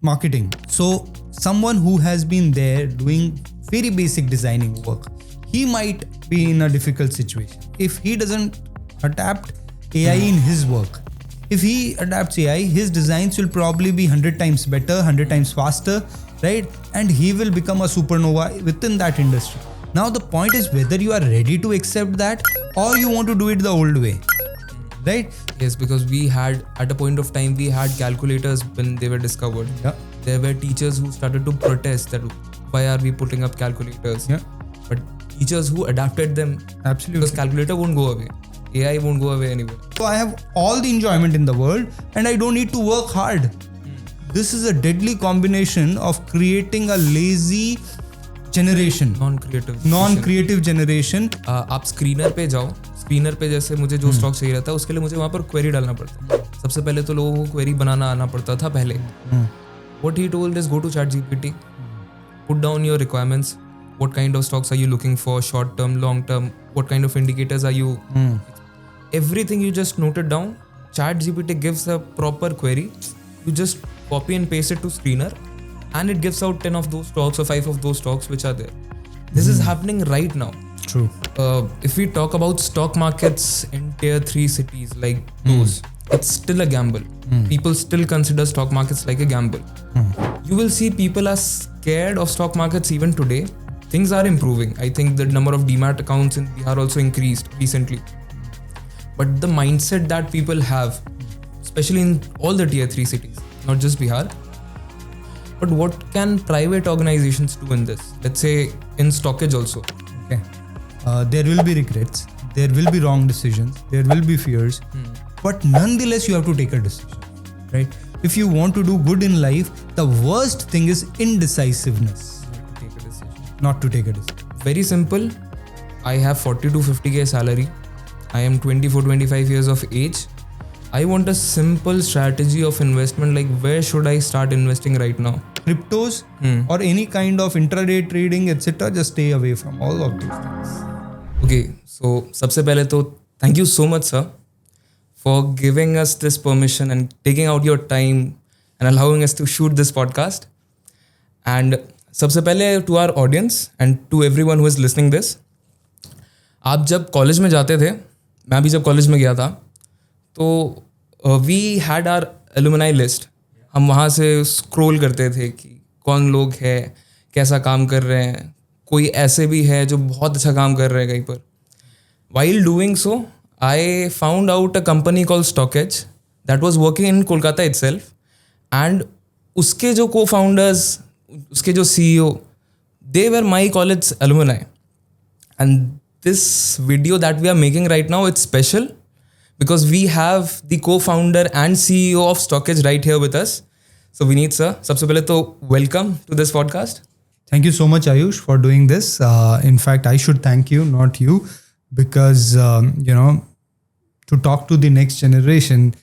marketing. So someone who has been there doing very basic designing work, he might be in a difficult situation. If he doesn't adapt AI in his work, if he adapts AI, his designs will probably be 100 times better, 100 times faster, right? And he will become a supernova within that industry. Now the point is whether you are ready to accept that or you want to do it the old way, right? Yes, because we had, at a point of time, we had calculators when they were discovered. Yeah. There were teachers who started to protest that why are we putting up calculators? Yeah. But teachers who adapted them. Absolutely. Because calculator won't go away. AI won't go away anywhere. So I have all the enjoyment in the world and I don't need to work hard. This is a deadly combination of creating a lazy generation. Non-creative generation. आप screener पे जाओ. Screener पे जैसे मुझे जो stock चाहिए रहता है उसके लिए मुझे वहाँ पर क्वेरी डालना पड़ता है. सबसे पहले तो लोगों को क्वेरी बनाना आना पड़ता था पहले. What he told is go to ChatGPT, put down your requirements. What kind of stocks are you looking for? Short term, long term. What kind of indicators are you? Everything you just noted down. ChatGPT gives a proper query. You just copy and paste it to screener, and it gives out 10 of those stocks or 5 of those stocks which are there. This is happening right now. True. If we talk about stock markets in tier 3 cities like those, it's still a gamble. People still consider stock markets like a gamble. You will see people are scared of stock markets even today. Things are improving. I think the number of demat accounts in Bihar also increased recently. But the mindset that people have, especially in all the tier 3 cities, not just Bihar, but what can private organizations do in this? Let's say in StockEdge also. Okay. There will be regrets. There will be wrong decisions. There will be fears. But nonetheless, you have to take a decision, right? If you want to do good in life, the worst thing is indecisiveness. Not to take a decision. Very simple. I have 40 to 50k salary. I am 24-25 years of age. I want a simple strategy of investment, like where should I start investing right now? Cryptos or any kind of intraday trading, etc. Just stay away from all of these things. Okay, so सबसे पहले तो thank you so much, sir, for giving us this permission and taking out your time and allowing us to shoot this podcast. And सबसे पहले to our audience and to everyone who is listening this, आप जब college में जाते थे, मैं भी जब कॉलेज में गया था, तो we had our alumni list. हम वहाँ से स्क्रॉल करते थे कि कौन लोग है, कैसा काम कर रहे हैं, कोई ऐसे भी है जो बहुत अच्छा काम कर रहे हैं कहीं पर. While doing so, I found out a company called StockEdge that was working in Kolkata itself, and उसके जो co-founders, उसके जो CEO, they were my college alumni. And this video that we are making right now, it's special because we have the co-founder and CEO of StockEdge right here with us. So Vineet sir, सबसे पहले तो welcome to this podcast. Thank you so much, Ayush, for doing this. In fact, I should thank you, not you, because, to talk to the next generation,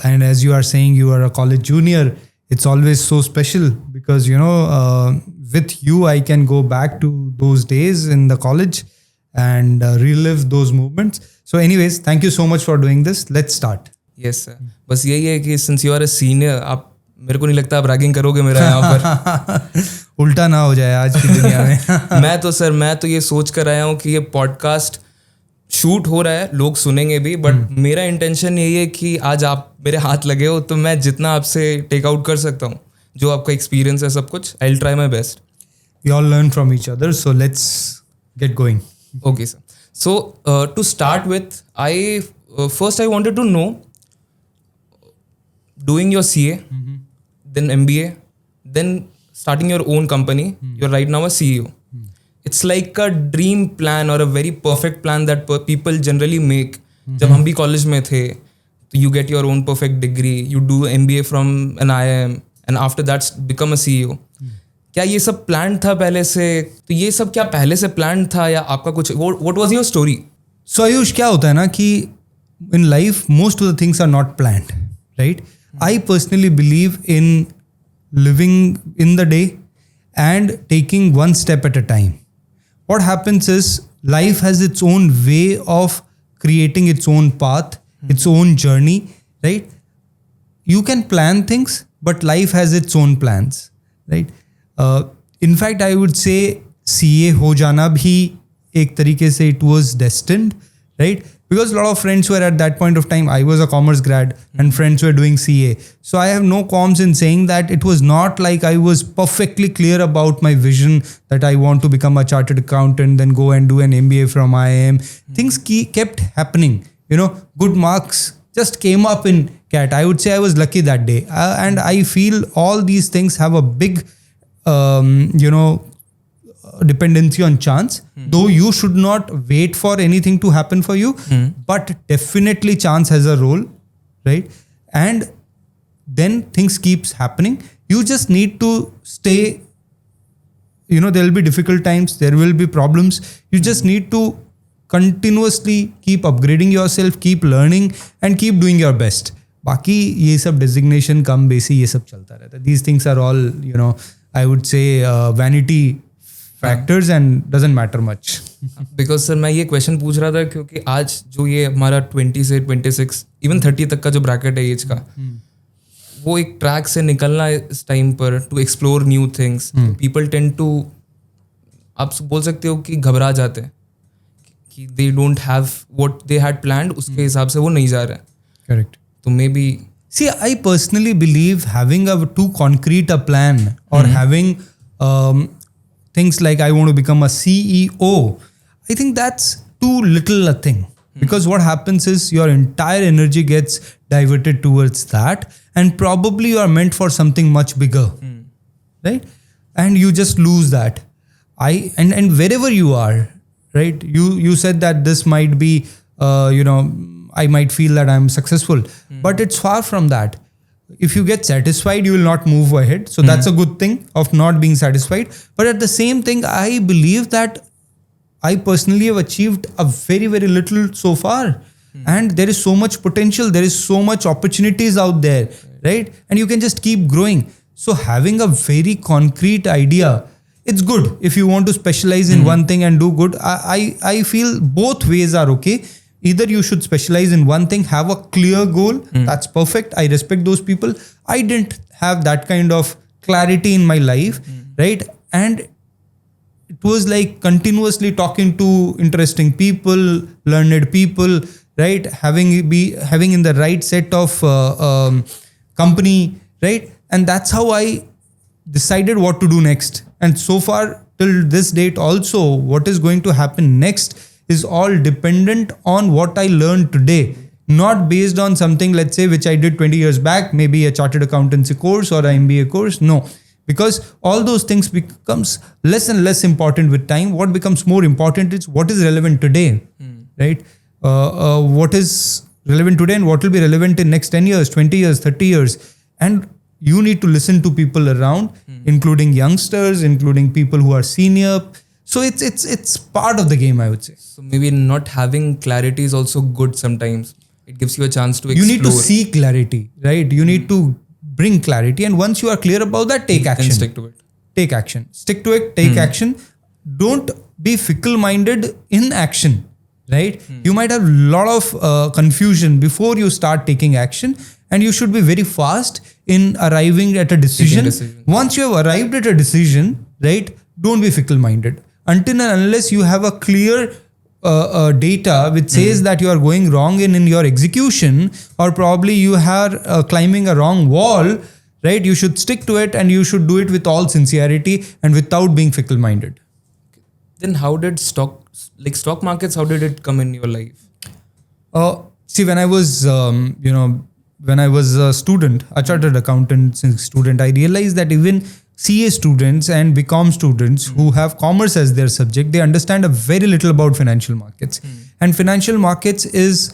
and as you are saying, you are a college junior, it's always so special because, with you, I can go back to those days in the college and relive those movements. So anyways, thank you so much for doing this. Let's start. Yes, sir. बस यही है कि since you are a senior, आप मेरे को नहीं लगता आप रैगिंग करोगे मेरा यहाँ पर. उल्टा ना हो जाए आज की दुनिया में. मैं तो ये सोच कर आया हूँ कि ये पॉडकास्ट शूट हो रहा है, लोग सुनेंगे भी, बट मेरा इंटेंशन यही है कि आज आप मेरे हाथ लगे हो तो मैं जितना आपसे टेक आउट कर सकता हूँ, जो आपका एक्सपीरियंस है सब कुछ, I will try my best. We all learn from each other, so let's get going. Okay, sir. So to start with, first I wanted to know, doing your CA, then MBA, then starting your own company, you're right now a CEO. It's like a dream plan or a very perfect plan that people generally make. जब हम भी college में थे, तो you get your own perfect degree, you do MBA from an IIM, and after that become a CEO. क्या ये सब plan था पहले से? तो ये सब क्या पहले से प्लान था या आपका कुछ? What was your story? So Ayush, क्या होता है ना कि in life most of the things are not planned, right? I personally believe in living in the day and taking one step at a time. What happens is life has its own way of creating its own path, its own journey, right? You can plan things, but life has its own plans, right? In fact, I would say CA हो जाना भी एक तरीके से it was destined, right? Because a lot of friends were at that point of time, I was a commerce grad and friends were doing CA. So I have no qualms in saying that it was not like I was perfectly clear about my vision that I want to become a chartered accountant, then go and do an MBA from IIM. Things kept happening. Good marks just came up in CAT. I would say I was lucky that day. And I feel all these things have a big, dependency on chance, though you should not wait for anything to happen for you, but definitely chance has a role, right? And then things keeps happening. You just need to stay, there will be difficult times, there will be problems. You just need to continuously keep upgrading yourself, keep learning and keep doing your best. बाकी ये सब designation कम बेसी ये सब चलता रहता है. These things are all, I would say vanity factors and doesn't matter much. Because sir मैं ये क्वेश्चन पूछ रहा था क्योंकि आज जो ये हमारा 20 से 26 इवन 30 तक का जो ब्रैकेट है एज का, वो एक ट्रैक से निकलना इस टाइम पर to explore new things, people tend to, आप बोल सकते हो कि घबरा जाते हैं कि they don't have what they had planned, उसके हिसाब से वो नहीं जा रहे हैं. करेक्ट. तो may be See, I personally believe having a too concrete a plan or having things like I want to become a CEO, I think that's too little a thing. Because what happens is your entire energy gets diverted towards that, and probably you are meant for something much bigger, right? And you just lose that. And wherever you are, right? You said that this might be, I might feel that I'm successful, but it's far from that. If you get satisfied, you will not move ahead. So that's a good thing of not being satisfied. But at the same thing, I believe that I personally have achieved a very, very little so far. And there is so much potential. There is so much opportunities out there, right? And you can just keep growing. So having a very concrete idea, it's good. If you want to specialize in one thing and do good, I feel both ways are okay. Either you should specialize in one thing, have a clear goal. That's perfect. I respect those people. I didn't have that kind of clarity in my life, right? And it was like continuously talking to interesting people, learned people, right? Having in the right set of company, right? And that's how I decided what to do next. And so far till this date also, what is going to happen next is all dependent on what I learned today, not based on something, let's say, which I did 20 years back, maybe a chartered accountancy course or an MBA course. No, because all those things becomes less and less important with time. What becomes more important is what is relevant today, right? What is relevant today and what will be relevant in next 10 years, 20 years, 30 years. And you need to listen to people around, including youngsters, including people who are senior. So it's part of the game, I would say. So maybe not having clarity is also good sometimes. It gives you a chance to explore. You need to seek clarity, right? You need to bring clarity. And once you are clear about that, take action. And stick to it. Take action. Stick to it, take action. Don't be fickle-minded in action, right? You might have a lot of confusion before you start taking action. And you should be very fast in arriving at a decision. Once you have arrived at a decision, right? Don't be fickle-minded. Until and unless you have a clear data which says that you are going wrong in your execution, or probably you are climbing a wrong wall, right? You should stick to it and you should do it with all sincerity and without being fickle-minded. Then how did stock markets, how did it come in your life? See, when I was, when I was a student, a chartered accountant student, I realized that even CA students and BCom students who have commerce as their subject, they understand a very little about financial markets. And financial markets is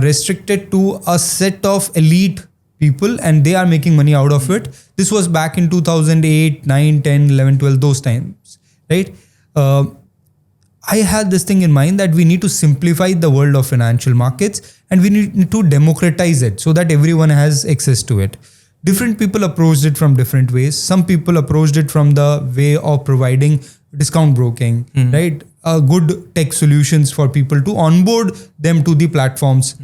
restricted to a set of elite people and they are making money out of it. This was back in 2008, 9, 10, 11, 12, those times, right? I had this thing in mind that we need to simplify the world of financial markets and we need to democratize it so that everyone has access to it. Different people approached it from different ways. Some people approached it from the way of providing discount broking, right? Good tech solutions for people to onboard them to the platforms,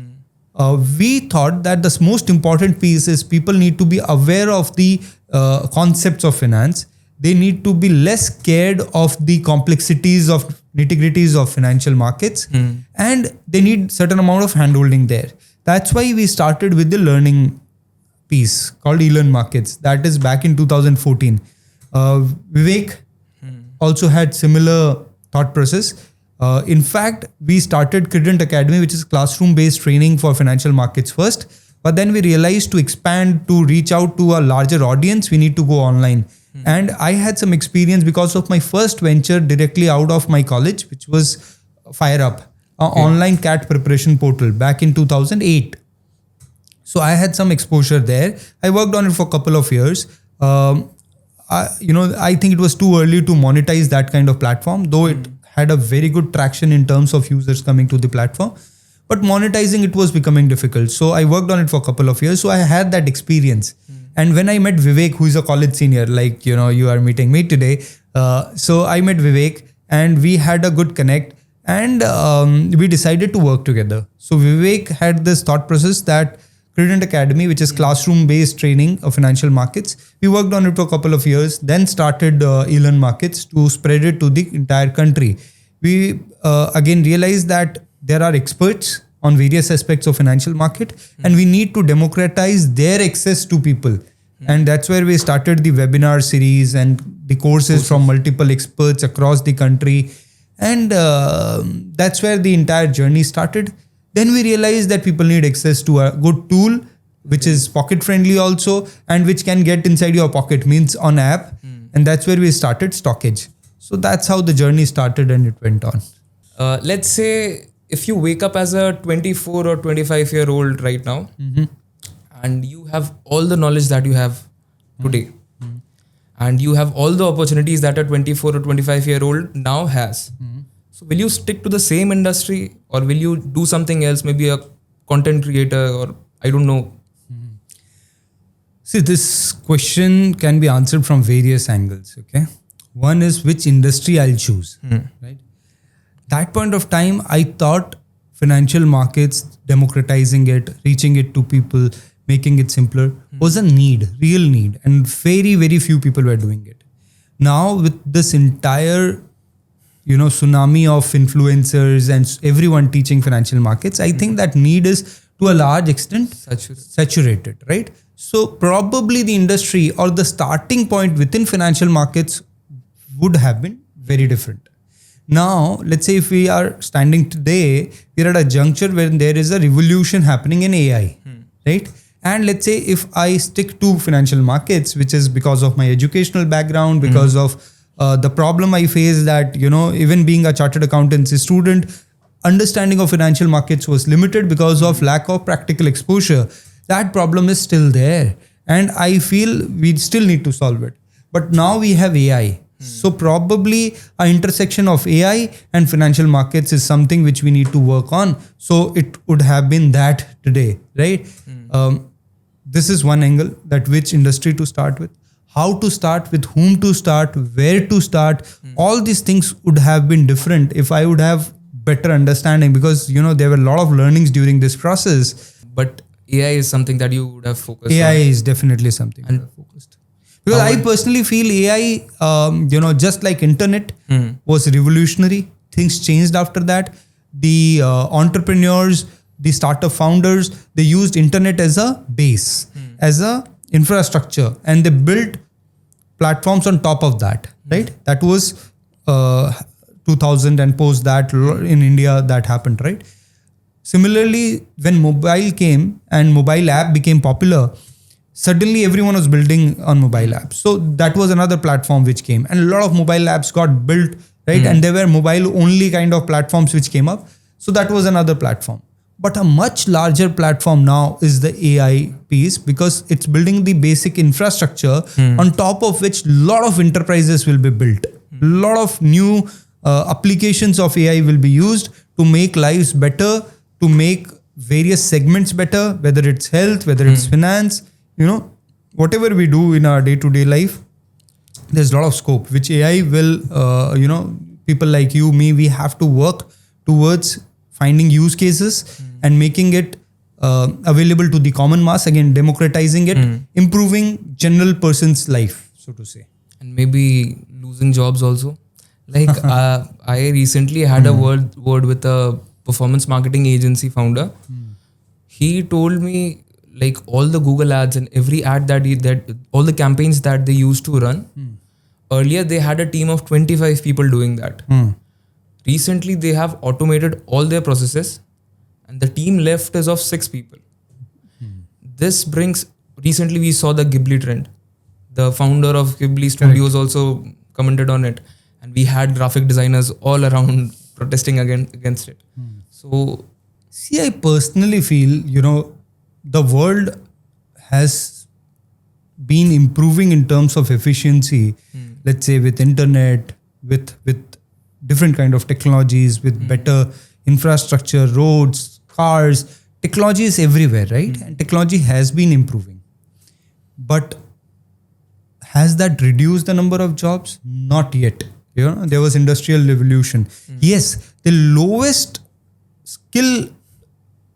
we thought that the most important piece is people need to be aware of the concepts of finance. They need to be less scared of the complexities of nitty-gritties of financial markets, and they need certain amount of handholding there. That's why we started with the learning piece called ElearnMarkets. That is back in 2014. Vivek also had similar thought process. In fact, we started Credent Academy, which is classroom-based training for financial markets first. But then we realized to expand, to reach out to a larger audience, we need to go online. And I had some experience because of my first venture directly out of my college, which was FireUp, an online CAT preparation portal back in 2008. So I had some exposure there. I worked on it for a couple of years. I think it was too early to monetize that kind of platform, though it had a very good traction in terms of users coming to the platform. But monetizing it was becoming difficult. So I worked on it for a couple of years. So I had that experience. And when I met Vivek, who is a college senior, like, you are meeting me today. So I met Vivek and we had a good connect, and we decided to work together. So Vivek had this thought process that Credent Academy, which is classroom-based training of financial markets, we worked on it for a couple of years, then started ElearnMarkets to spread it to the entire country. We again realized that there are experts on various aspects of financial market, and we need to democratize their access to people. And that's where we started the webinar series and the courses from multiple experts across the country. And that's where the entire journey started. Then we realized that people need access to a good tool, which is pocket friendly also, and which can get inside your pocket, means on app. And that's where we started StockEdge. So that's how the journey started, and it went on. Let's say if you wake up as a 24 or 25-year-old right now, and you have all the knowledge that you have today, and you have all the opportunities that a 24 or 25-year-old now has. So will you stick to the same industry, or will you do something else, maybe a content creator, or I don't know? See, this question can be answered from various angles. Okay, one is which industry I'll choose. Right. That point of time, I thought financial markets, democratizing it, reaching it to people, making it simpler was a need, real need, and very, very few people were doing it. Now with this entire tsunami of influencers and everyone teaching financial markets, I think that need is to a large extent saturated, right? So probably the industry or the starting point within financial markets would have been very different. Now, let's say if we are standing today, we're at a juncture where there is a revolution happening in AI, right? And let's say if I stick to financial markets, which is because of my educational background, because of the problem I face that, even being a chartered accountancy student, understanding of financial markets was limited because of lack of practical exposure. That problem is still there. And I feel we still need to solve it. But now we have AI. So probably an intersection of AI and financial markets is something which we need to work on. So it would have been that today, right? This is one angle, that which industry to start with, how to start, with whom to start, where to start. All these things would have been different if I would have better understanding, because there were a lot of learnings during this process. But AI is something that you would have focused on. AI is definitely something I have focused. Because I personally feel AI, just like internet was revolutionary. Things changed after that. The entrepreneurs, the startup founders, they used internet as a base, as a infrastructure, and they built platforms on top of that, right? That was 2000, and post that in India that happened, right? Similarly, when mobile came and mobile app became popular, suddenly everyone was building on mobile apps. So that was another platform which came, and a lot of mobile apps got built, right? And there were mobile only kind of platforms which came up. So that was another platform. But a much larger platform now is the AI piece, because it's building the basic infrastructure on top of which a lot of enterprises will be built. A lot of new applications of AI will be used to make lives better, to make various segments better, whether it's health, whether it's finance, whatever we do in our day-to-day life, there's a lot of scope, which AI will, people like you, me, we have to work towards finding use cases and making it available to the common mass, again democratizing it, improving general person's life, so to say. And maybe losing jobs also. Like I recently had a word with a performance marketing agency founder. He told me like all the Google ads and every ad that all the campaigns that they used to run, earlier they had a team of 25 people doing that. Recently they have automated all their processes and the team left is of 6 people. This brings, recently we saw the Ghibli trend. The founder of Ghibli Studios also commented on it, and we had graphic designers all around protesting against it. So See, I personally feel, the world has been improving in terms of efficiency, let's say with internet, with different kind of technologies, with better infrastructure, roads, cars. Technology is everywhere, right? And technology has been improving. But has that reduced the number of jobs? Not yet. There was industrial revolution. Yes, the lowest skill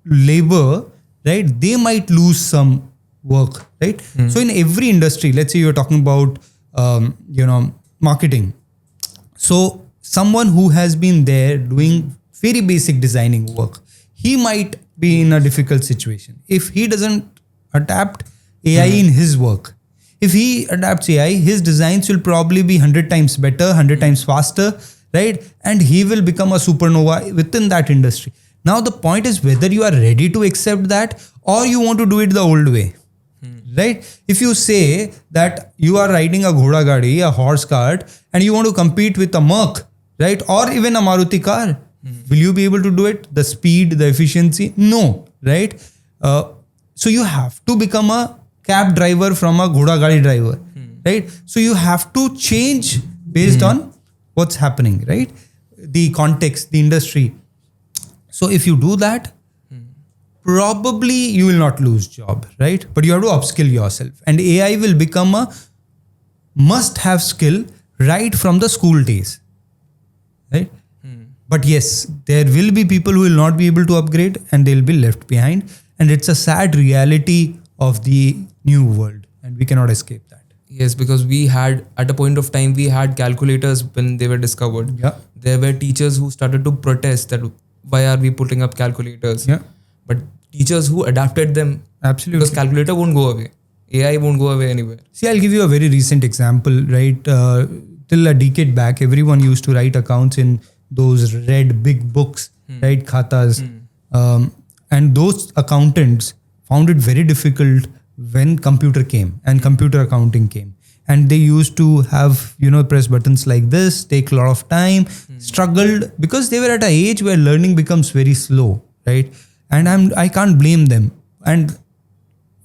labor, right? They might lose some work, right? So in every industry, let's say you're talking about, marketing. So someone who has been there doing very basic designing work, he might be in a difficult situation. If he doesn't adapt AI in his work, if he adapts AI, his designs will probably be 100 times better, 100 times faster, right? And he will become a supernova within that industry. Now the point is whether you are ready to accept that or you want to do it the old way, right? If you say that you are riding a ghoda gadi, a horse cart, and you want to compete with a Merc, right? Or even a Maruti car, will you be able to do it? The speed, the efficiency? No, right? So you have to become a cab driver from a ghoda gadi driver, right? So you have to change based on what's happening, right? The context, the industry. So if you do that, probably you will not lose job, right? But you have to upskill yourself, and AI will become a must-have skill right from the school days, right? But yes, there will be people who will not be able to upgrade and they'll be left behind, and it's a sad reality of the new world, and we cannot escape that. yes, because we had, at a point of time, we had calculators when they were discovered. Yeah. There were teachers who started to protest that why are we putting up calculators? Yeah. But teachers who adapted them, Absolutely. because calculator won't go away. AI won't go away anywhere. See, I'll give you a very recent example, right? Till a decade back, everyone used to write accounts in those red big books, right? Khatas. And those accountants found it very difficult when computer came and computer accounting came. And they used to have, press buttons like this, take a lot of time, struggled because they were at an age where learning becomes very slow, right? And I can't blame them. And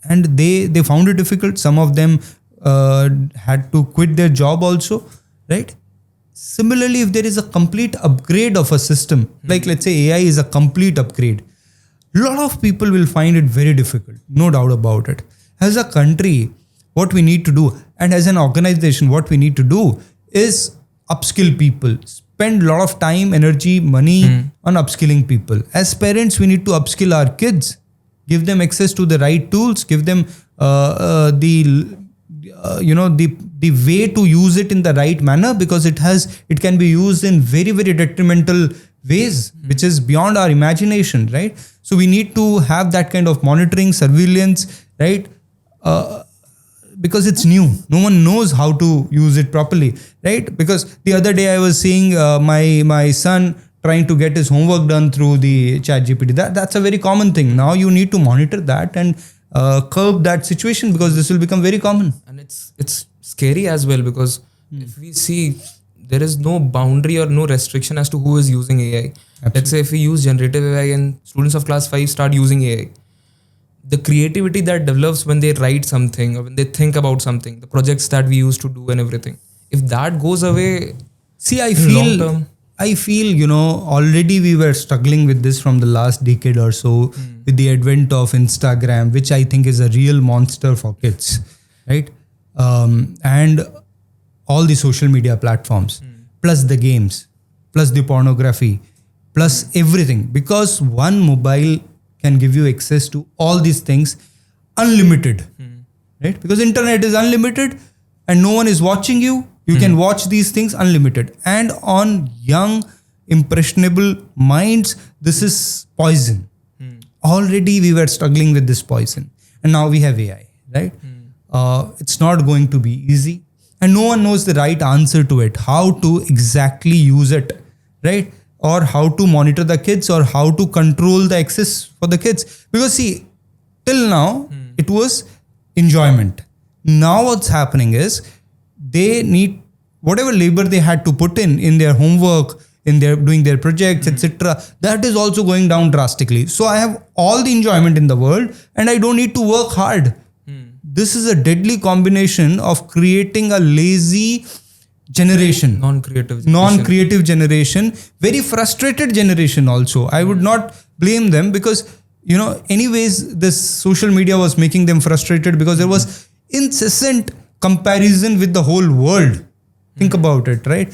they found it difficult. Some of them had to quit their job also, right? Similarly, if there is a complete upgrade of a system, like let's say AI is a complete upgrade, a lot of people will find it very difficult, no doubt about it. As a country, what we need to do, and as an organization, what we need to do is upskill people, spend a lot of time, energy, money on upskilling people. As parents, we need to upskill our kids, give them access to the right tools, give them the way to use it in the right manner, because it can be used in very, very detrimental ways, which is beyond our imagination, right? So we need to have that kind of monitoring, surveillance, right? Because it's new. No one knows how to use it properly, right? Because the other day I was seeing my son trying to get his homework done through the ChatGPT. That's a very common thing. Now you need to monitor that and curb that situation, because this will become very common. And it's scary as well, because if we see, there is no boundary or no restriction as to who is using AI. Absolutely. Let's say if we use generative AI and students of class 5 start using AI, the creativity that develops when they write something or when they think about something, the projects that we used to do and everything, if that goes away, See, I long-term- feel, already we were struggling with this from the last decade or so with the advent of Instagram, which I think is a real monster for kids, right? And all the social media platforms, plus the games, plus the pornography, plus everything. Because one mobile can give you access to all these things unlimited, right? Because internet is unlimited and no one is watching you. You can watch these things unlimited. And on young, impressionable minds, this is poison. Already we were struggling with this poison. And now we have AI, right? It's not going to be easy. And no one knows the right answer to it. How to exactly use it, right? Or how to monitor the kids or how to control the access for the kids. Because see, till now, it was enjoyment. Now what's happening is they need whatever labor they had to put in their homework, in their doing their projects, etc. That is also going down drastically. So I have all the enjoyment in the world and I don't need to work hard. This is a deadly combination of creating a lazy generation, non-creative generation, very frustrated generation also. I would not blame them because, anyways, this social media was making them frustrated because there was incessant comparison with the whole world. Think about it, right?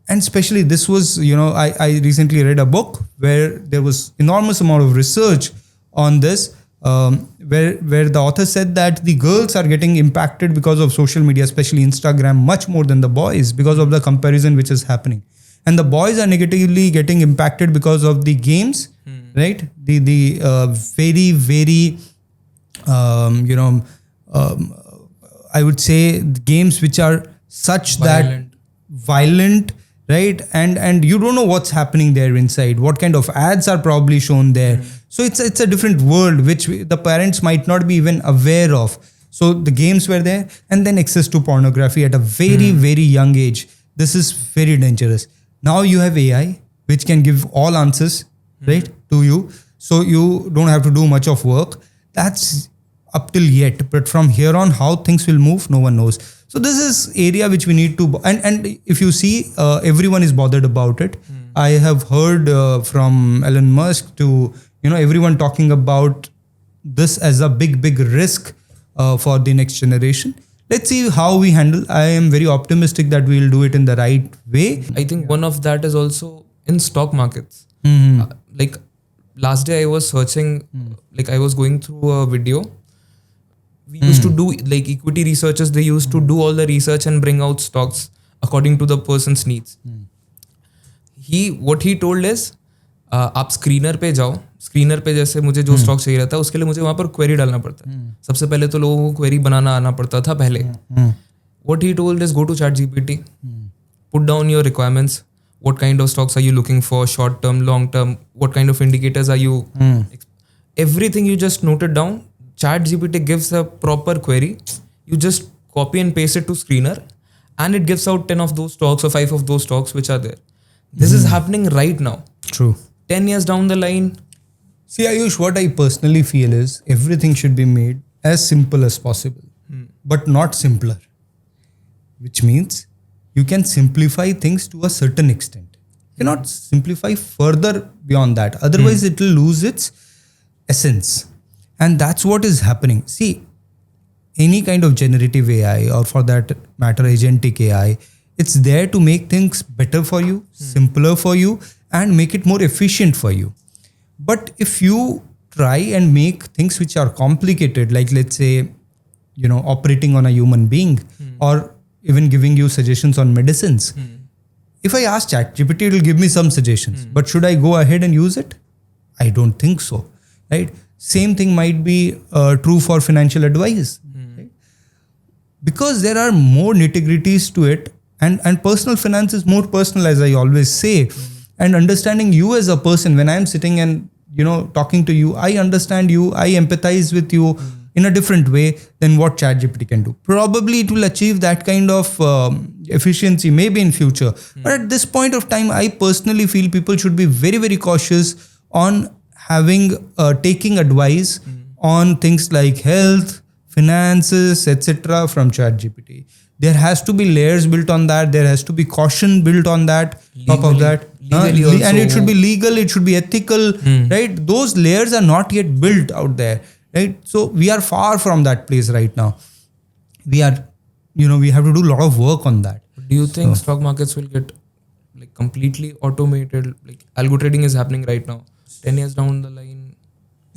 And especially this was, I recently read a book where there was enormous amount of research on this, where the author said that the girls are getting impacted because of social media, especially Instagram, much more than the boys because of the comparison which is happening. And the boys are negatively getting impacted because of the games, right? The very, very, I would say the games which are such that violent, right? And you don't know what's happening there inside. What kind of ads are probably shown there. So it's a different world which the parents might not be even aware of. So the games were there, and then access to pornography at a very, very young age. This is very dangerous. Now you have AI which can give all answers, right, to you. So you don't have to do much of work. That's up till yet. But from here on, how things will move, no one knows. So this is area which we need to, and if you see, everyone is bothered about it. I have heard from Elon Musk to, everyone talking about this as a big, big risk for the next generation. Let's see how we handle. I am very optimistic that we will do it in the right way. I think one of that is also in stock markets. Like last day I was searching, like I was going through a video. We used to do, like equity researchers, they used to do all the research and bring out stocks according to the person's needs. What he told is, आप screener पे जाओ. Screener पे जैसे मुझे जो stock चाहिए रहता है उसके लिए मुझे वहाँ पर क्वेरी डालना पड़ता है. सबसे पहले तो लोगों को क्वेरी बनाना आना पड़ता था पहले. What he told is, go to ChatGPT, put down your requirements. What kind of stocks are you looking for? Short term, long term. What kind of indicators are you? Everything you just noted down. ChatGPT gives a proper query. You just copy and paste it to screener, and it gives out 10 of those stocks or 5 of those stocks which are there. This is happening right now. True. 10 years down the line. See, Ayush, what I personally feel is everything should be made as simple as possible, but not simpler. Which means you can simplify things to a certain extent. You cannot simplify further beyond that. Otherwise, it will lose its essence. And that's what is happening. See, any kind of generative AI, or for that matter, agentic AI, it's there to make things better for you, simpler for you, and make it more efficient for you. But if you try and make things which are complicated, like let's say, operating on a human being, or even giving you suggestions on medicines. If I ask ChatGPT, it will give me some suggestions. But should I go ahead and use it? I don't think so, right? Same thing might be true for financial advice, right? Because there are more nitty-gritties to it, and personal finance is more personal, as I always say. And understanding you as a person, when I'm sitting and talking to you, I understand you, I empathize with you in a different way than what ChatGPT can do. Probably it will achieve that kind of efficiency maybe in future. But at this point of time, I personally feel people should be very, very cautious on taking advice on things like health, finances, etc. from ChatGPT. There has to be layers built on that. There has to be caution built on that. Top of that, and it should be legal. It should be ethical, right? Those layers are not yet built out there, right? So we are far from that place right now. We are, we have to do a lot of work on that. Do you think stock markets will get like completely automated? Like algo trading is happening right now. 10 years down the line,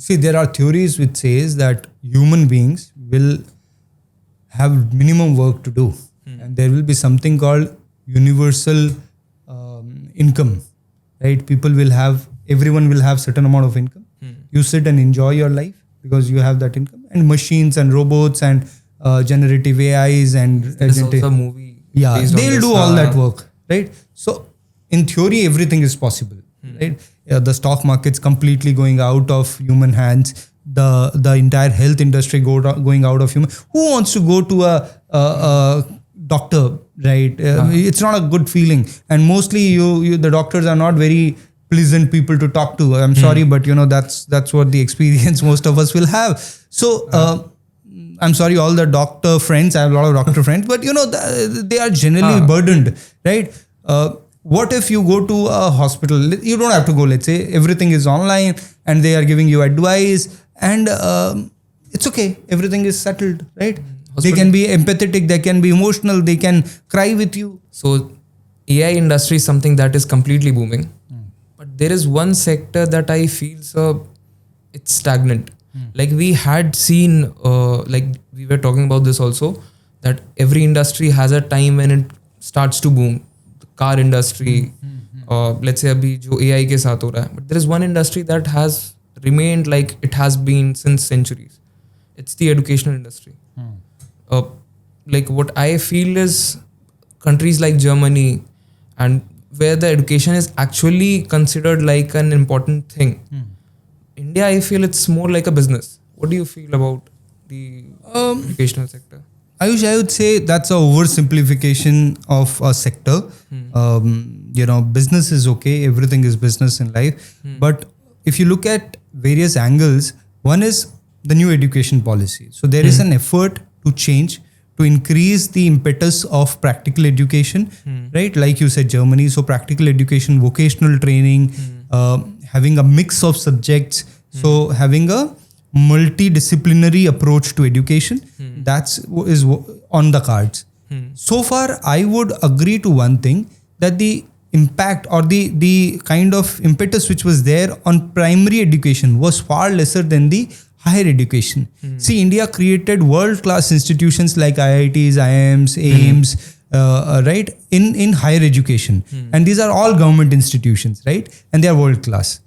See, there are theories which says that human beings will have minimum work to do, and there will be something called universal income, right? Everyone will have certain amount of income. You sit and enjoy your life because you have that income, and machines and robots and generative AIs and There's also a movie. yeah, based on they'll this. do all that work, right? So in theory, everything is possible, right? The stock market's completely going out of human hands. The entire health industry going out of human. Who wants to go to a doctor, right? It's not a good feeling, and mostly the doctors are not very pleasant people to talk to. I'm sorry, but that's what the experience most of us will have. So I'm sorry, all the doctor friends. I have a lot of doctor friends, but they are generally burdened, right? What if you go to a hospital? You don't have to go. Let's say everything is online, and they are giving you advice, and it's okay. Everything is settled, right? They can be empathetic. They can be emotional. They can cry with you. So AI industry is something that is completely booming. But there is one sector that I feel it's stagnant. Like we had seen, like we were talking about this also, that every industry has a time when it starts to boom. The car industry, let's say abhi jo AI ke saath ho raha hai. But there is one industry that has remained like it has been since centuries. It's the educational industry. Like what I feel is countries like Germany, and where the education is actually considered like an important thing. India, I feel it's more like a business. What do you feel about the educational sector? Ayush, I would say that's a oversimplification of a sector. Business is okay. Everything is business in life. But if you look at various angles, one is the new education policy. So there is an effort to change, to increase the impetus of practical education, right? Like you said, Germany. So practical education, vocational training, having a mix of subjects. So having a multidisciplinary approach to education, is on the cards. So far, I would agree to one thing, that the impact or the kind of impetus which was there on primary education was far lesser than the higher education. See, India created world-class institutions like IITs, IIMs, AIMs, right, in higher education. And these are all government institutions, right? And they are world-class.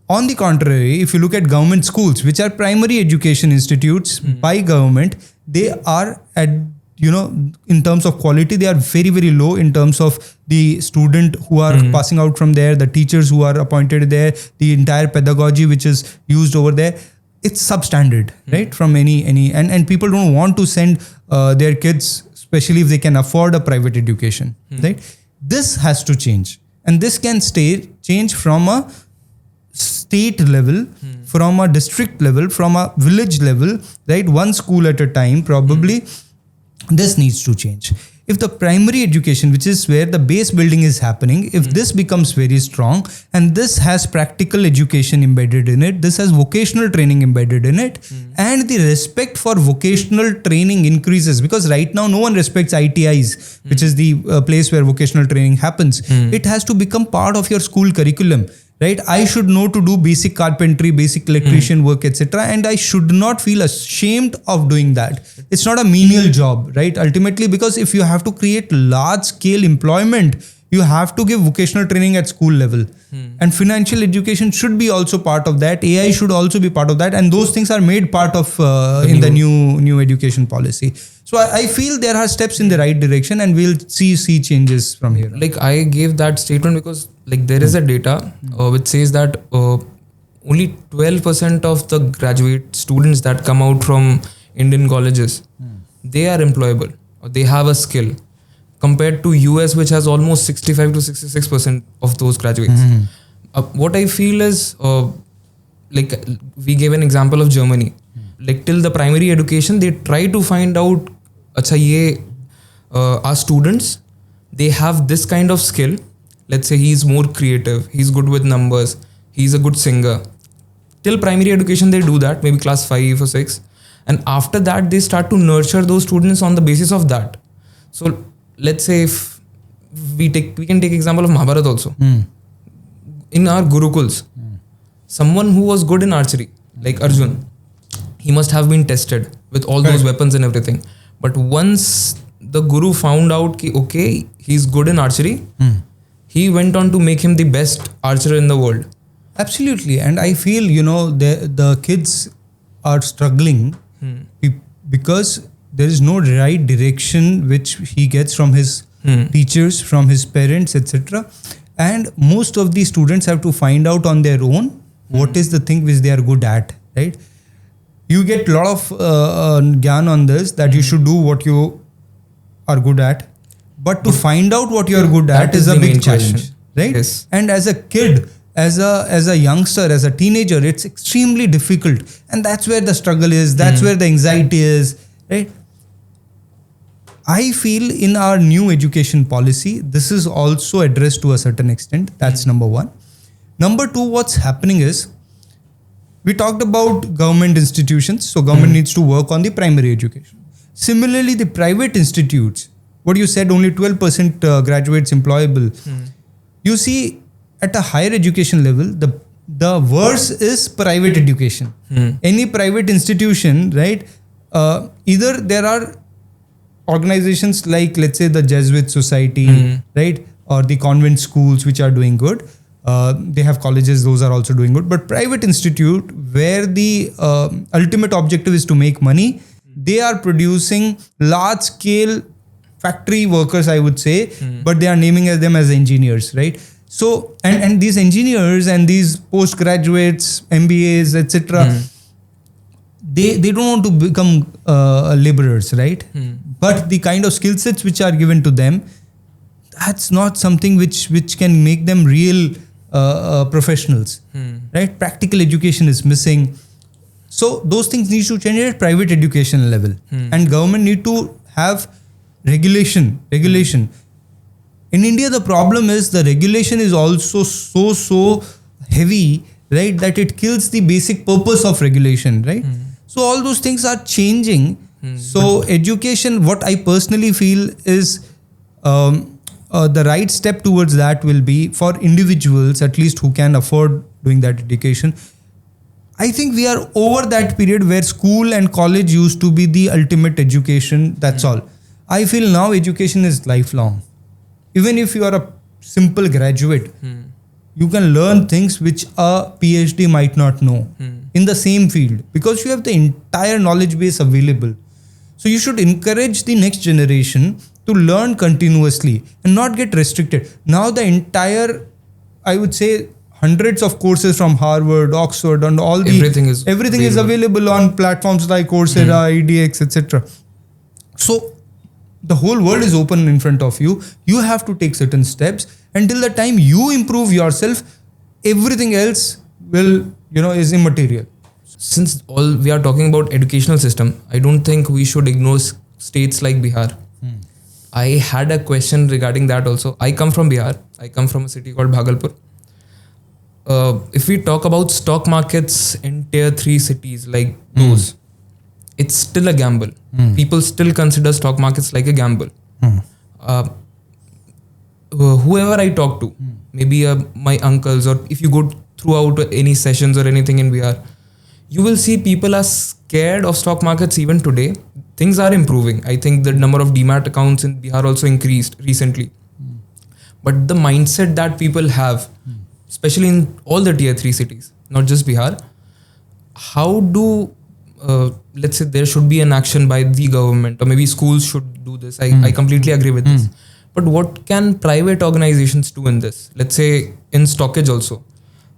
On the contrary, if you look at government schools, which are primary education institutes by government, they are at, in terms of quality, they are very, very low in terms of the student who are passing out from there, the teachers who are appointed there, the entire pedagogy which is used over there. It's substandard, right? From any and people don't want to send their kids, especially if they can afford a private education, right? This has to change, and this can change from a state level, from a district level, from a village level, right? One school at a time, probably. This needs to change. If the primary education, which is where the base building is happening, if this becomes very strong, and this has practical education embedded in it, this has vocational training embedded in it, and the respect for vocational training increases, because right now no one respects ITIs, which is the place where vocational training happens. It has to become part of your school curriculum. Right, I should know to do basic carpentry, basic electrician work, etc. And I should not feel ashamed of doing that. It's not a menial job, right? Ultimately, because if you have to create large-scale employment, you have to give vocational training at school level. And financial education should be also part of that. AI should also be part of that. And those things are made part of in the new education policy. So I feel there are steps in the right direction, and we'll see changes from here. Like I gave that statement because like there is a data which says that only 12% of the graduate students that come out from Indian colleges, they are employable or they have a skill, compared to US, which has almost 65 to 66% of those graduates. What I feel is like we gave an example of Germany. Like till the primary education, they try to find out, our students, they have this kind of skill. Let's say he's more creative, he's good with numbers, he's a good singer. Till primary education, they do that, maybe class 5 or 6. And after that, they start to nurture those students on the basis of that. So let's say if we can take example of Mahabharata also. In our Gurukuls, someone who was good in archery, like Arjun, he must have been tested with all those weapons and everything. But once the guru found out ki, okay, he's good in archery, he went on to make him the best archer in the world. Absolutely. And I feel, the kids are struggling because there is no right direction which he gets from his teachers, from his parents, etc. And most of these students have to find out on their own what is the thing which they are good at, right? You get a lot of gyan on this, that you should do what you are good at. But to find out what you are good at is a big challenge, right? Yes. And as a kid, as a youngster, as a teenager, it's extremely difficult. And that's where the struggle is. That's where the anxiety is, right? I feel in our new education policy, this is also addressed to a certain extent. That's number one. Number two, what's happening is, we talked about government institutions. So government needs to work on the primary education. Similarly, the private institutes, what you said, only 12% graduates employable. You see, at a higher education level, the worse is private education. Any private institution, right? Either there are organizations like, let's say, the Jesuit Society, right? Or the convent schools, which are doing good. They have colleges, those are also doing good. But private institute, where the ultimate objective is to make money, they are producing large scale factory workers, I would say, but they are naming them as engineers, right? So, and these engineers and these postgraduates, MBAs, etc., they don't want to become laborers, right? But the kind of skill sets which are given to them, that's not something which can make them real professionals, right? Practical education is missing. So those things need to change at private education level, and government need to have regulation. In India, the problem is the regulation is also so heavy, right, that it kills the basic purpose of regulation, right? So all those things are changing. So education, what I personally feel is the right step towards that will be for individuals, at least who can afford doing that education. I think we are over that period where school and college used to be the ultimate education. That's all. I feel now education is lifelong. Even if you are a simple graduate, you can learn things which a PhD might not know in the same field, because you have the entire knowledge base available. So you should encourage the next generation to learn continuously and not get restricted. Now the entire, I would say, hundreds of courses from Harvard, Oxford, and all the everything is available on platforms like Coursera, edX, etc. So the whole world is open in front of you. You have to take certain steps. Until the time you improve yourself, everything else will, is immaterial. Since all we are talking about educational system, I don't think we should ignore states like Bihar. I had a question regarding that also. I come from Bihar. I come from a city called Bhagalpur. If we talk about stock markets in tier 3 cities like those, it's still a gamble. People still consider stock markets like a gamble. Whoever I talk to, maybe my uncles, or if you go throughout any sessions or anything in Bihar, you will see people are scared of stock markets even today. Things are improving. I think the number of demat accounts in Bihar also increased recently. But the mindset that people have, especially in all the tier 3 cities, not just Bihar, how do, let's say there should be an action by the government, or maybe schools should do this. I completely agree with this. But what can private organizations do in this? Let's say in StockEdge also.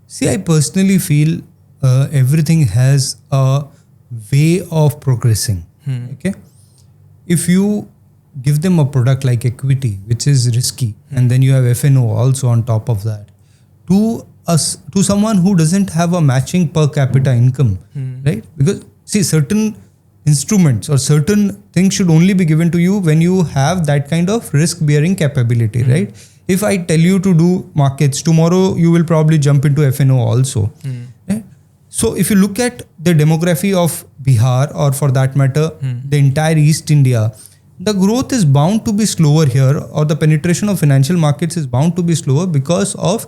See, I personally feel everything has a way of progressing. Okay, if you give them a product like equity, which is risky, and then you have FNO also on top of that, to someone who doesn't have a matching per capita income, right? Because see, certain instruments or certain things should only be given to you when you have that kind of risk bearing capability, right? If I tell you to do markets tomorrow, you will probably jump into FNO also. Right? So if you look at the demography of Bihar, or for that matter, the entire East India, the growth is bound to be slower here, or the penetration of financial markets is bound to be slower because of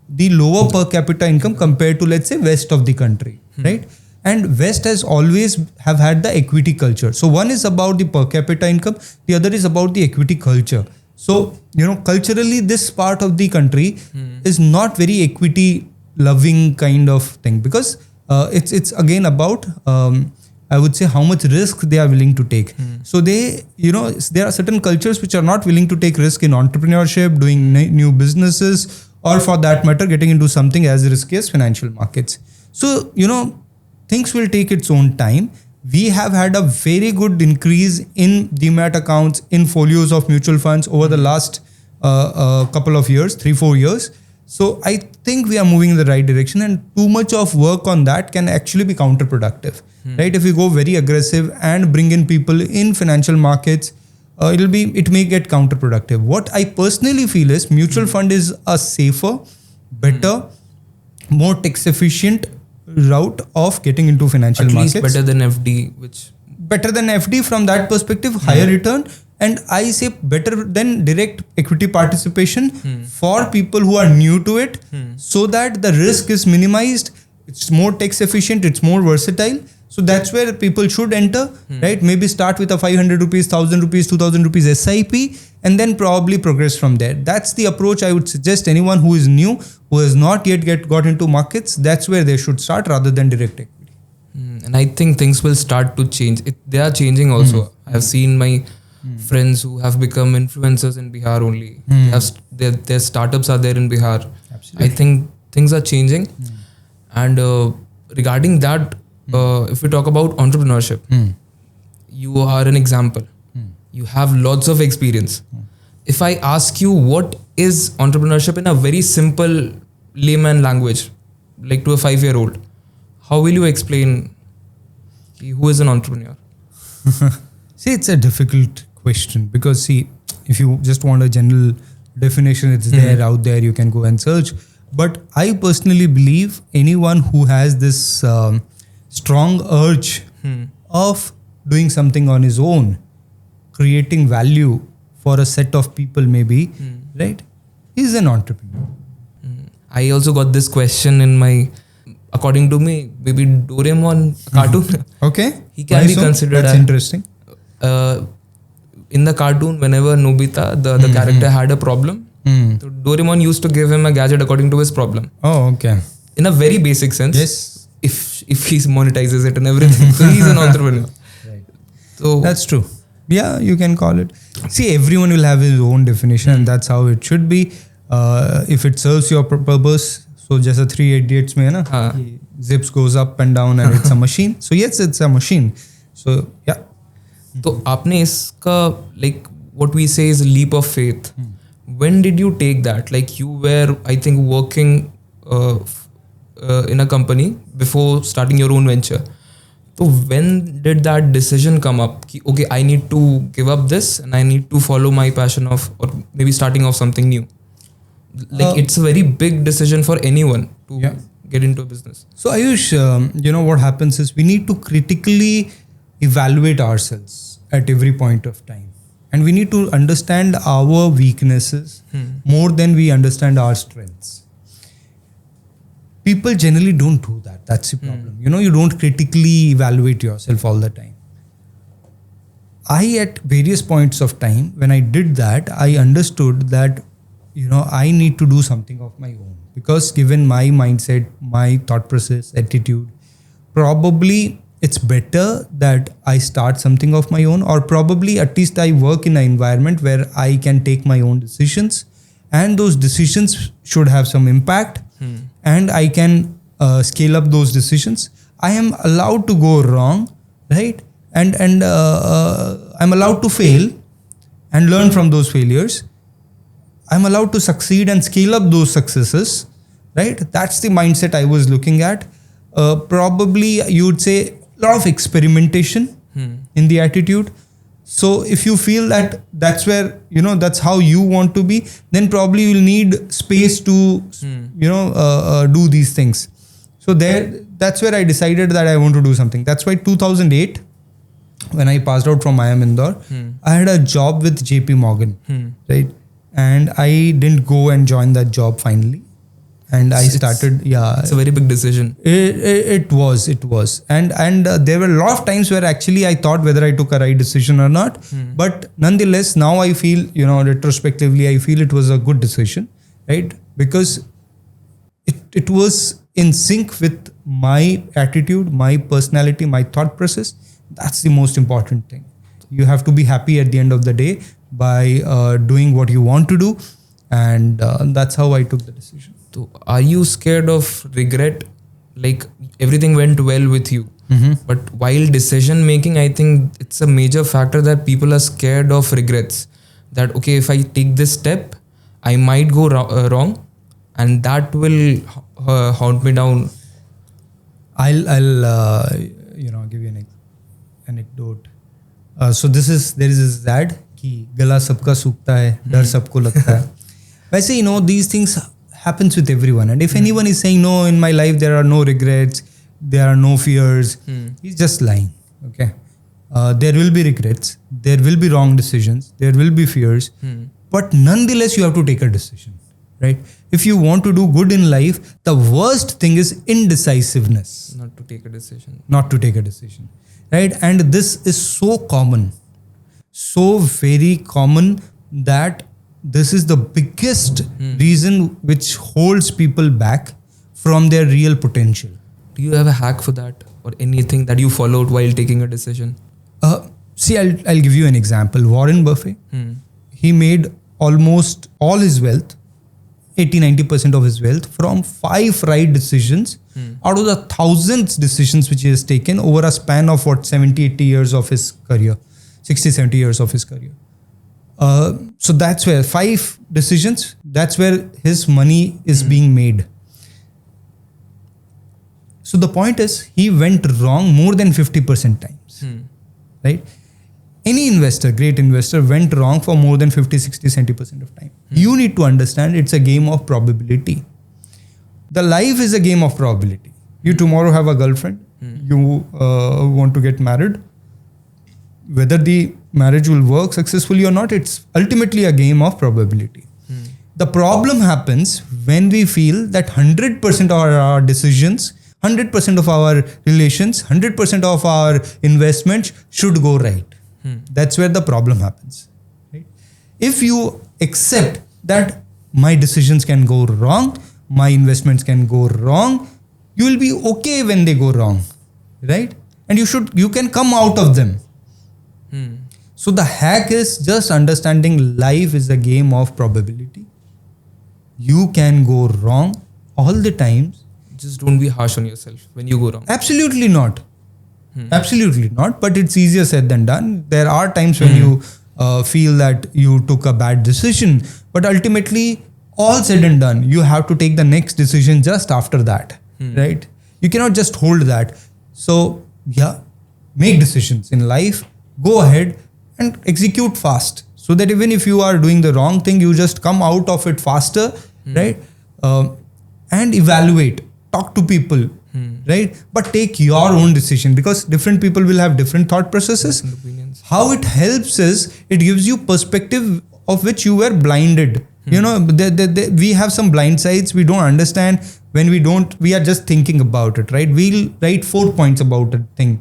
the lower per capita income compared to, let's say, west of the country, right? And West has always have had the equity culture. So one is about the per capita income, the other is about the equity culture. So, culturally, this part of the country is not very equity loving kind of thing, because it's again about, I would say, how much risk they are willing to take. So there are certain cultures which are not willing to take risk in entrepreneurship, doing new businesses, or for that matter, getting into something as risky as financial markets. So, things will take its own time. We have had a very good increase in demat accounts, in folios of mutual funds over the last couple of years, 3-4 years. So I think we are moving in the right direction, and too much of work on that can actually be counterproductive, right? If we go very aggressive and bring in people in financial markets, it may get counterproductive. What I personally feel is mutual fund is a safer, better, more tax efficient route of getting into financial markets. At least better than FD, better than FD from that perspective, higher return, and I say better than direct equity participation for people who are new to it, so that the risk is minimized. It's more tax efficient, it's more versatile. So that's where people should enter, right? Maybe start with a 500 rupees, 1000 rupees, 2000 rupees SIP, and then probably progress from there. That's the approach I would suggest anyone who is new, who has not yet got into markets. That's where they should start rather than direct equity. And I think things will start to change. They are changing also. I have seen my friends who have become influencers in Bihar only. Their startups are there in Bihar. Absolutely. I think things are changing. And regarding that, if we talk about entrepreneurship, you are an example. You have lots of experience. If I ask you what is entrepreneurship in a very simple layman language, like to a 5-year-old, how will you explain who is an entrepreneur? See, it's a difficult question, because if you just want a general definition, it's there out there, you can go and search. But I personally believe anyone who has this strong urge of doing something on his own, creating value for a set of people maybe, right, is an entrepreneur. I also got this question according to me, maybe Doraemon cartoon. Okay. He can be considered That's interesting. In the cartoon, whenever Nobita, the character, had a problem, so Doraemon used to give him a gadget according to his problem. Oh, okay. In a very basic sense. Yes. If he monetizes it and everything. So he's an entrepreneur. Right. So that's true. Yeah, you can call it. See, everyone will have his own definition, and that's how it should be. If it serves your purpose, so just a 3 idiots mein, zips goes up and down and it's a machine. So yes, it's a machine. So yeah. So आपने इसका, like what we say is a leap of faith. When did you take that? Like you were, I think, working in a company before starting your own venture. So when did that decision come up? Okay, I need to give up this and I need to follow my passion or maybe starting off something new. Like it's a very big decision for anyone to get into a business. So Ayush, what happens is we need to critically evaluate ourselves at every point of time. And we need to understand our weaknesses more than we understand our strengths. People generally don't do that. That's the problem. You don't critically evaluate yourself all the time. At various points of time, when I did that, I understood that, I need to do something of my own. Because given my mindset, my thought process, attitude, probably it's better that I start something of my own, or probably at least I work in an environment where I can take my own decisions, and those decisions should have some impact, and I can scale up those decisions. I am allowed to go wrong, right? And I'm allowed to fail and learn from those failures. I'm allowed to succeed and scale up those successes, right? That's the mindset I was looking at. Probably you would say a lot of experimentation in the attitude. So if you feel that that's where, that's how you want to be, then probably you'll need space to, do these things. So that's where I decided that I want to do something. That's why 2008, when I passed out from IIM Indore, I had a job with JP Morgan, right? And I didn't go and join that job finally. And I started, It's a very big decision. It was, and there were a lot of times where actually I thought whether I took a right decision or not. But nonetheless, now I feel, retrospectively, I feel it was a good decision, right? Because it was in sync with my attitude, my personality, my thought process. That's the most important thing. You have to be happy at the end of the day by doing what you want to do, and that's how I took the decision. So are you scared of regret? Like everything went well with you, but while decision making, I think it's a major factor that people are scared of regrets. That okay, if I take this step, I might go wrong, and that will haunt me down. I'll give you an anecdote. So there is this ad कि गला सबका सूखता है, डर सबको लगता है. वैसे these things happens with everyone, and if anyone is saying no, in my life there are no regrets, there are no fears, he's just lying. Okay, there will be regrets, there will be wrong decisions, there will be fears, but nonetheless you have to take a decision, right? If you want to do good in life, the worst thing is indecisiveness. Not to take a decision. Right? And this is so common, so very common, that this is the biggest reason which holds people back from their real potential. Do you have a hack for that, or anything that you followed while taking a decision? See, I'll give you an example. Warren Buffett, he made almost all his wealth, 80-90% of his wealth, from 5 right decisions out of the thousands decisions which he has taken over a span of 70-80 years of his career, 60-70 years of his career. So that's where 5 decisions, that's where his money is being made. So the point is, he went wrong more than 50% times, right? Any investor, great investor, went wrong for more than 50, 60, 70% of time. You need to understand it's a game of probability. The life is a game of probability. You tomorrow have a girlfriend, you want to get married. Whether the marriage will work successfully or not, it's ultimately a game of probability. The problem happens when we feel that 100% of our decisions, 100% of our relations, 100% of our investments should go right. That's where the problem happens. Right? If you accept that my decisions can go wrong, my investments can go wrong, you will be okay when they go wrong, right? And you can come out of them. So the hack is just understanding life is a game of probability. You can go wrong all the times. Just don't be harsh on yourself when you go wrong. Absolutely not. Absolutely not. But it's easier said than done. There are times when you feel that you took a bad decision, but ultimately, all said and done, you have to take the next decision just after that, right? You cannot just hold that. So yeah, make decisions in life. Go ahead and execute fast, so that even if you are doing the wrong thing, you just come out of it faster, right? And evaluate. Talk to people. Right? But take your own decision, because different people will have different thought processes. Different opinions. How it helps is, it gives you perspective of which you were blinded. We have some blind sides. We don't understand. When we are just thinking about it, right? We'll write 4 points about a thing.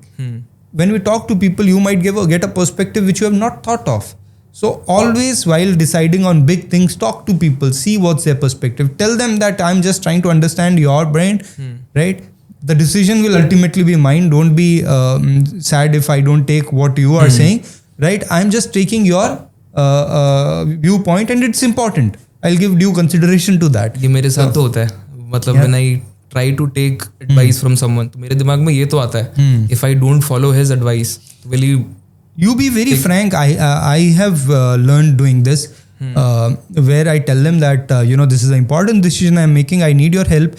When we talk to people, you might get a perspective which you have not thought of. So always, while deciding on big things, talk to people, see what's their perspective. Tell them that I'm just trying to understand your brain, right? The decision will ultimately be mine. Don't be sad if I don't take what you are saying, right? I'm just taking your viewpoint, and it's important. I'll give due consideration to that. ये मेरे साथ तो होता है. मतलब when I try to take advice from someone, तो मेरे दिमाग में ये तो आता है. If I don't follow his advice, will you? You be very frank. I have learned doing this, where I tell them that this is an important decision I'm making. I need your help.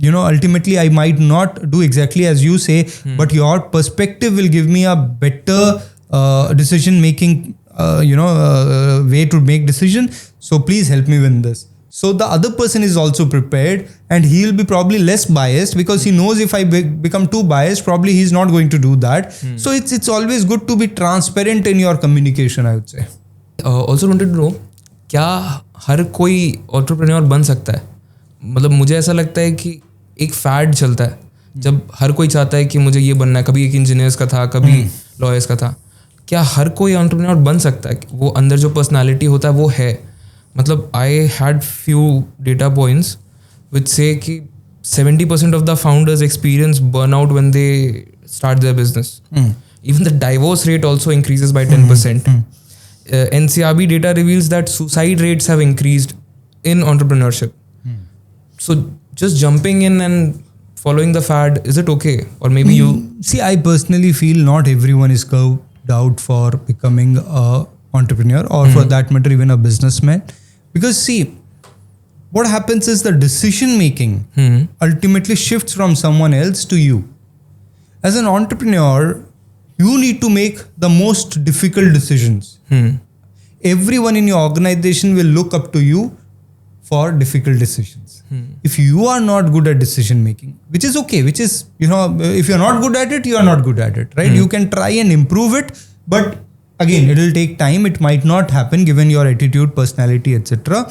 Ultimately I might not do exactly as you say, but your perspective will give me a better decision making, way to make decision. So please help me with this. So the other person is also prepared, and he'll be probably less biased, because he knows if I become too biased, probably he's not going to do that. So it's always good to be transparent in your communication, I would say. Also wanted to know, क्या हर कोई entrepreneur बन सकता है? मतलब मुझे ऐसा लगता है कि एक फैड चलता है जब हर कोई चाहता है कि मुझे ये बनना है. कभी एक इंजीनियर्स का था, कभी लॉयर्स का था. क्या हर कोई एंटरप्रेन्योर बन सकता है? वो अंदर जो पर्सनालिटी होता है वो है. मतलब I had few data points which से कि 70% of the founders experience burnout when they start their business. Even the divorce rate also increases by 10%. NCRB data reveals that suicide rates have increased in entrepreneurship. So just jumping in and following the fad, is it okay? Or maybe you... See, I personally feel not everyone is curved out for becoming a entrepreneur or for that matter even a businessman. Because see, what happens is the decision making ultimately shifts from someone else to you. As an entrepreneur, you need to make the most difficult decisions. Everyone in your organization will look up to you for difficult decisions. If you are not good at decision making, which is okay, which is, if you're not good at it, you are not good at it, right? You can try and improve it, but again, it will take time. It might not happen given your attitude, personality, etc.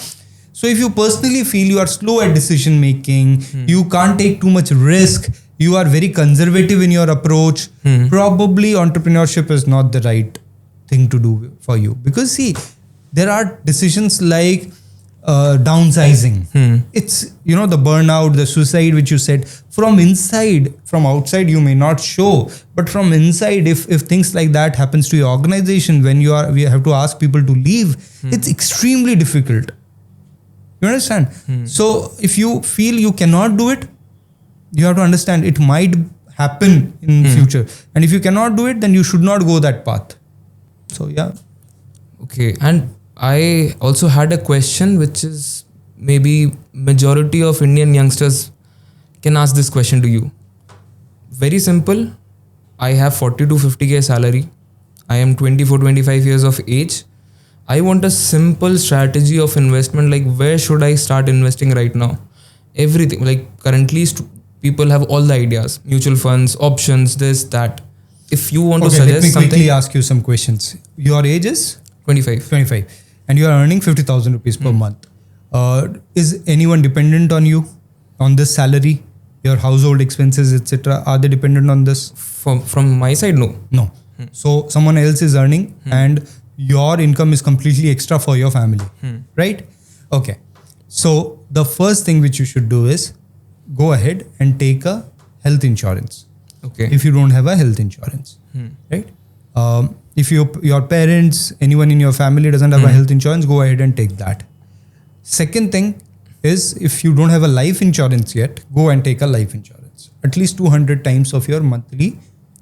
So if you personally feel you are slow at decision making, you can't take too much risk, you are very conservative in your approach, probably entrepreneurship is not the right thing to do for you. Because see, there are decisions like downsizing. It's, the burnout, the suicide, which you said, from inside, from outside, you may not show, but from inside, if things like that happens to your organization, when we have to ask people to leave, it's extremely difficult. You understand? So if you feel you cannot do it, you have to understand it might happen in future. And if you cannot do it, then you should not go that path. So yeah. Okay. And I also had a question, which is maybe majority of Indian youngsters can ask this question to you. Very simple. I have 40 to 50k salary. I am 24-25 years of age. I want a simple strategy of investment. Like, where should I start investing right now? Everything. Like, currently people have all the ideas. Mutual funds, options, this, that. If you want to suggest something... let me quickly ask you some questions. Your age is? 25. And you are earning 50,000 rupees per month. Is anyone dependent on you, on this salary? Your household expenses, etc. Are they dependent on this? From my side, no. No. So someone else is earning and your income is completely extra for your family, right? Okay. So the first thing which you should do is go ahead and take a health insurance. Okay. If you don't have a health insurance, right? If your parents, anyone in your family doesn't have a health insurance, go ahead and take that. Second thing is, if you don't have a life insurance yet, go and take a life insurance. At least 200 times of your monthly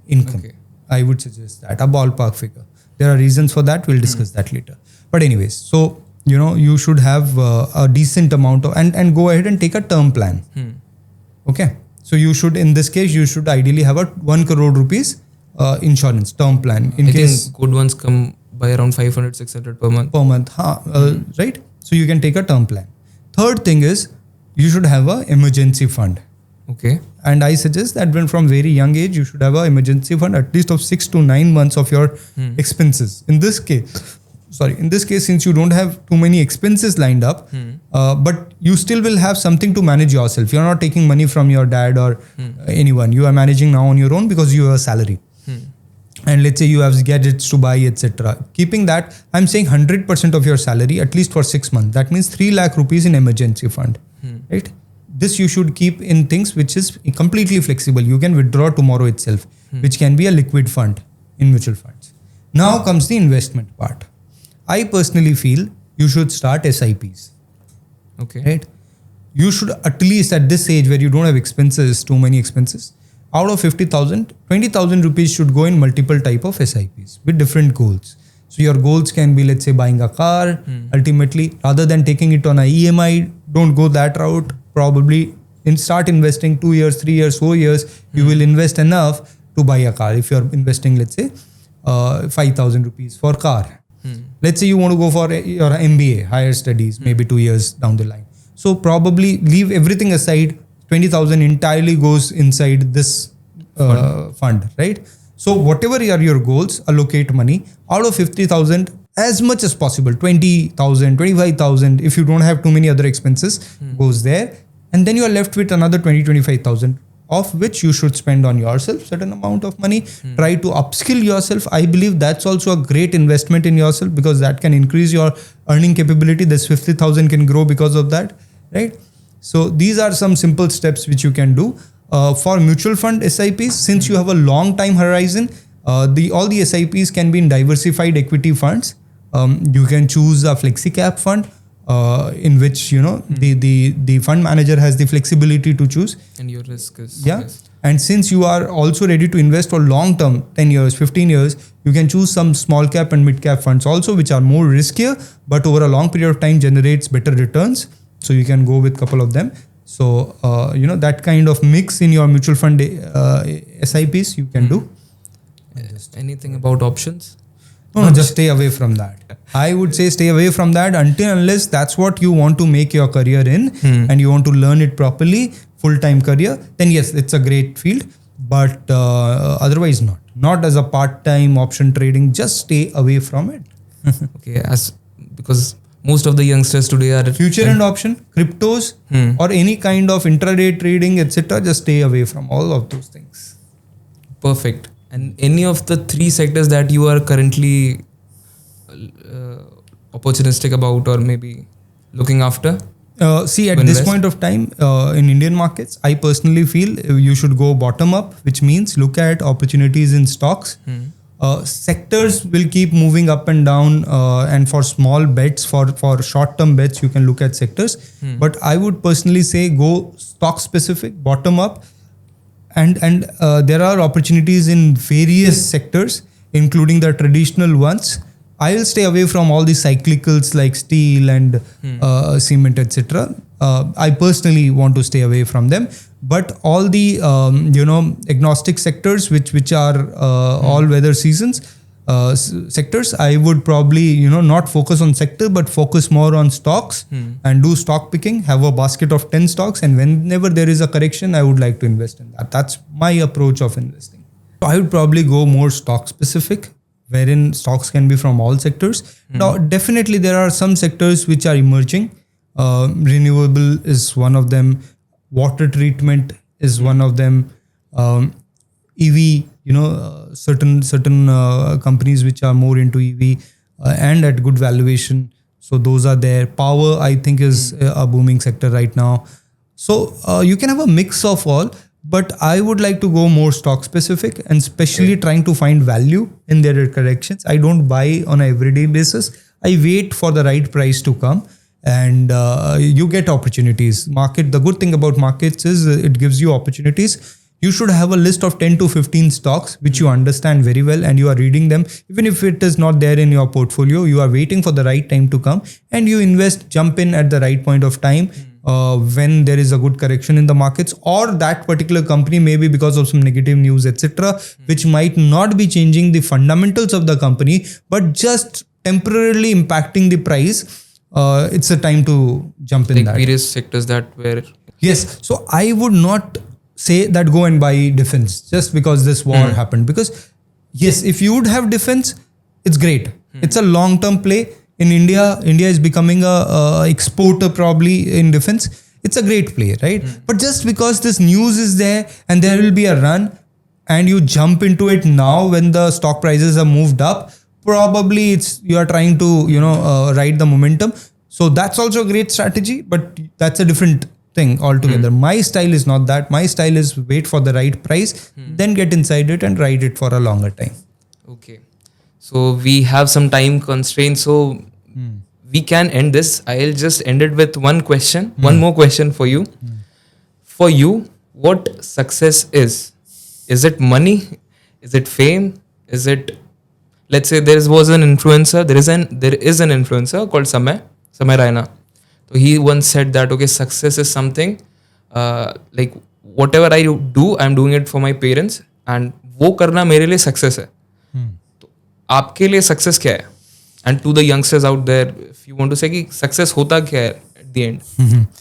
income. Okay. I would suggest that, a ballpark figure. There are reasons for that. We'll discuss that later. But anyways, so, you should have a decent amount of, and go ahead and take a term plan. Okay. So you should, in this case, you should ideally have a 1 crore rupees insurance term plan. I think good ones come by around 500-600 per month. Right? So you can take a term plan. Third thing is, you should have an emergency fund. Okay. And I suggest that when from very young age, you should have an emergency fund at least of 6 to 9 months of your expenses. In this case, since you don't have too many expenses lined up, but you still will have something to manage yourself. You're not taking money from your dad or anyone. You are managing now on your own because you have a salary. And let's say you have gadgets to buy, etc. Keeping that, I'm saying 100% of your salary, at least for 6 months. That means 3 lakh rupees in emergency fund, right? This you should keep in things which is completely flexible. You can withdraw tomorrow itself, which can be a liquid fund in mutual funds. Now comes the investment part. I personally feel you should start SIPs. Okay. Right? You should at least at this age where you don't have expenses, too many expenses, out of 50,000, 20,000 rupees should go in multiple type of SIPs with different goals. So your goals can be, let's say, buying a car. Ultimately, rather than taking it on a EMI, don't go that route. Probably start investing 2 years, 3 years, 4 years. You will invest enough to buy a car. If you're investing, let's say, 5,000 rupees for car. Let's say you want to go for your MBA, higher studies, maybe 2 years down the line. So probably leave everything aside. 20,000 entirely goes inside this fund, right? So whatever are your goals, allocate money out of 50,000 as much as possible. 20,000, 25,000. If you don't have too many other expenses, goes there. and then you are left with another 20-25,000, of which you should spend on yourself certain amount of money. Try to upskill yourself. I believe that's also a great investment in yourself, because that can increase your earning capability. This 50,000 can grow because of that, right? So these are some simple steps which you can do. For mutual fund SIPs, since you have a long time horizon, all the SIPs can be in diversified equity funds. You can choose a flexi cap fund, in which the fund manager has the flexibility to choose, And your risk is less. And since you are also ready to invest for long term, 10 years, 15 years, you can choose some small cap and mid cap funds also, which are more riskier, but over a long period of time generates better returns. So you can go with a couple of them. So that kind of mix in your mutual fund SIPs you can do. Anything about options? No, just stay away from that. I would say stay away from that unless that's what you want to make your career in, and you want to learn it properly, full-time career, then yes, it's a great field. But otherwise not as a part-time option trading. Just stay away from it. Okay, because most of the youngsters today are future and option, cryptos, or any kind of intraday trading, etc. Just stay away from all of those things. Perfect. And any of the 3 sectors that you are currently opportunistic about, or maybe looking after? See, at this point of time, in Indian markets, I personally feel you should go bottom up, which means look at opportunities in stocks. Sectors will keep moving up and down, and for small bets, for short-term bets, you can look at sectors. But I would personally say go stock specific, bottom up, and there are opportunities in various sectors, including the traditional ones. I will stay away from all the cyclicals like steel and cement, etc. I personally want to stay away from them. But all the agnostic sectors, which are all weather seasons sectors, I would probably not focus on sector, but focus more on stocks and do stock picking. Have a basket of 10 stocks, and whenever there is a correction, I would like to invest in that. That's my approach of investing. So I would probably go more stock specific, wherein stocks can be from all sectors. Now, definitely there are some sectors which are emerging. Renewable is one of them. Water treatment is one of them. EV, certain companies which are more into EV and at good valuation. So those are there. Power, I think, is a booming sector right now. So you can have a mix of all, but I would like to go more stock specific, and especially trying to find value in their corrections. I don't buy on an everyday basis. I wait for the right price to come. And you get opportunities. The good thing about markets is it gives you opportunities. You should have a list of 10 to 15 stocks which you understand very well, and you are reading them. Even if it is not there in your portfolio, you are waiting for the right time to come, and you jump in at the right point of time when there is a good correction in the markets, or that particular company, maybe because of some negative news, etc., which might not be changing the fundamentals of the company, but just temporarily impacting the price. It's a time to jump in that. Various sectors that were... Yes. So I would not say that go and buy defense just because this war happened. Because yes, if you would have defense, it's great. It's a long-term play. In India is becoming a exporter probably in defense. It's a great play, right? But just because this news is there and there will be a run, and you jump into it now when the stock prices are moved up, probably you are trying to ride the momentum. So that's also a great strategy, but that's a different thing altogether. My style is not that. My style is wait for the right price, then get inside it and ride it for a longer time. Okay. So we have some time constraints, so we can end this. I'll just end it with one question, one more question for you. For you, what success is? Is it money? Is it fame? Is it... Let's say there is an influencer called Samay Raina. So he once said that, okay, success is something like whatever I do, I'm doing it for my parents, and वो करना मेरे लिए success है. तो आपके लिए success क्या है? And to the youngsters out there, if you want to say कि success होता क्या है at the end,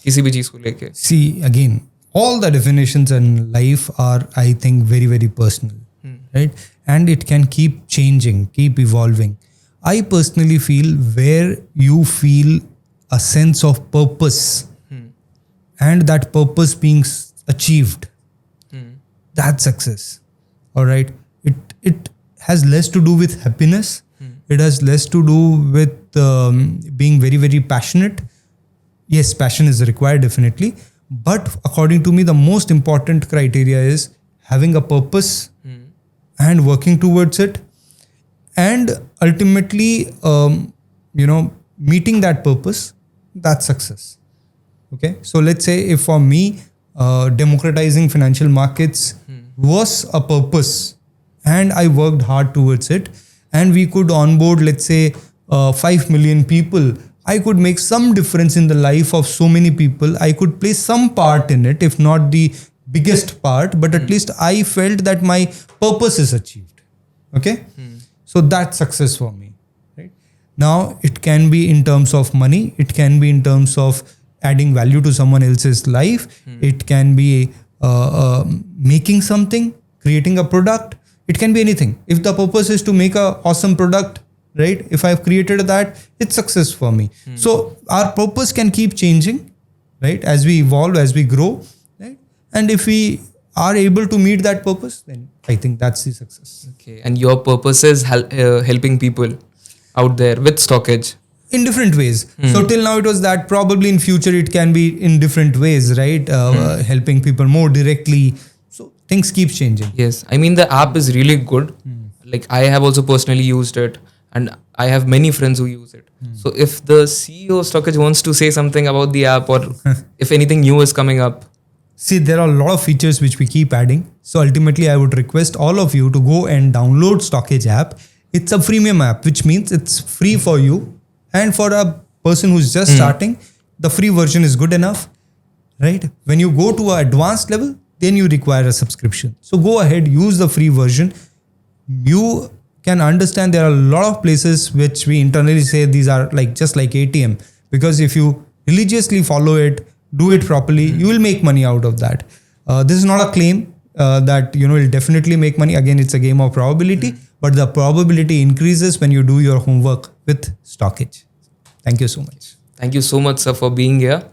किसी भी चीज को लेके. See, again, all the definitions in life are, I think, very, very personal, right? And it can keep changing, keep evolving. I personally feel where you feel a sense of purpose and that purpose being achieved, that's success. All right. It has less to do with happiness. It has less to do with being very, very passionate. Yes, passion is required definitely. But according to me, the most important criteria is having a purpose and working towards it, and ultimately, meeting that purpose. That's success. Okay. So let's say if for me, democratizing financial markets was a purpose, and I worked hard towards it, and we could onboard, let's say, 5 million people. I could make some difference in the life of so many people. I could play some part in it, if not the biggest part, but at least I felt that my purpose is achieved. Okay. So that's success for me. Right. Now it can be in terms of money. It can be in terms of adding value to someone else's life. It can be making something, creating a product. It can be anything. If the purpose is to make a awesome product, right? If I've created that, it's success for me. So our purpose can keep changing, right? As we evolve, as we grow, right? And if we are able to meet that purpose, then I think that's the success. Okay. And your purpose is helping people out there with StockEdge. In different ways. So till now it was that. Probably in future it can be in different ways, right? Helping people more directly. So things keep changing. Yes. I mean, the app is really good. Like I have also personally used it, and I have many friends who use it. So if the CEO of StockEdge wants to say something about the app, or if anything new is coming up. See, there are a lot of features which we keep adding. So ultimately I would request all of you to go and download StockEdge app. It's a freemium app, which means it's free for you. And for a person who's just starting, the free version is good enough, right? When you go to an advanced level, then you require a subscription. So go ahead, use the free version. You can understand there are a lot of places which we internally say these are just like ATM, because if you religiously follow it, do it properly, you will make money out of that. This is not a claim that will definitely make money. Again, it's a game of probability, but the probability increases when you do your homework with StockEdge. Thank you so much. Thank you so much, sir, for being here.